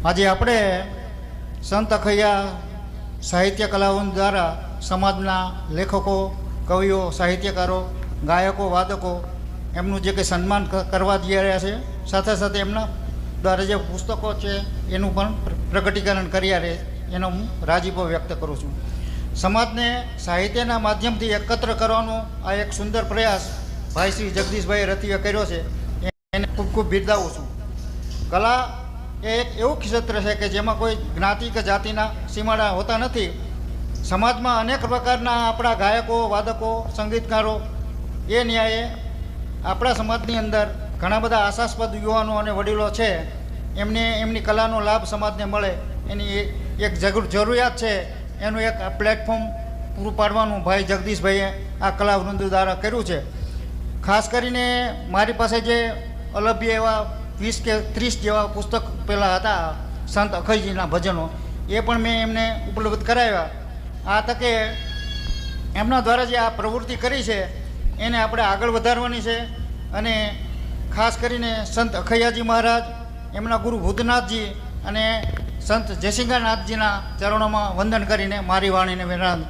આજે આપણે સંત અખૈયા સાહિત્ય કલાઓ દ્વારા સમાજના લેખકો, કવિઓ, સાહિત્યકારો, ગાયકો, વાદકો એમનું જે કંઈ સન્માન કરવા જઈ રહ્યા છે, સાથે સાથે એમના દ્વારા જે પુસ્તકો છે એનું પણ પ્રગટીકરણ કર્યા રહે એનો હું રાજીપો વ્યક્ત કરું છું. સમાજને સાહિત્યના માધ્યમથી એકત્ર કરવાનો આ એક સુંદર પ્રયાસ ભાઈ શ્રી જગદીશભાઈ રથીએ કર્યો છે, એને ખૂબ ખૂબ બિરદાવું છું. કલા એ એક એવું ક્ષેત્ર છે કે જેમાં કોઈ જ્ઞાતિ કે જાતિના સીમાડા હોતા નથી. સમાજમાં અનેક પ્રકારના આપણા ગાયકો, વાદકો, સંગીતકારો એ ન્યાયે આપણા સમાજની અંદર ઘણા બધા આશાસ્પદ યુવાનો અને વડીલો છે, એમને એમની કલાનો લાભ સમાજને મળે એની એક જરૂરિયાત છે. એનું એક પ્લેટફોર્મ પૂરું પાડવાનું ભાઈ જગદીશભાઈએ આ કલાવૃંદ દ્વારા કર્યું છે. ખાસ કરીને મારી પાસે જે અલભ્ય એવા 20 કે 30 જેવા પુસ્તક પહેલાં હતા સંત અખઈજીના ભજનો, એ પણ મેં એમને ઉપલબ્ધ કરાવ્યા. આ તકે એમના દ્વારા જે આ પ્રવૃત્તિ કરી છે એને આપણે આગળ વધારવાની છે અને ખાસ કરીને સંત અખૈયાજી મહારાજ, એમના ગુરુ ભૂતનાથજી અને સંત જયસિંગાનાથજીના ચરણોમાં વંદન કરીને મારી વાણીને વિરામ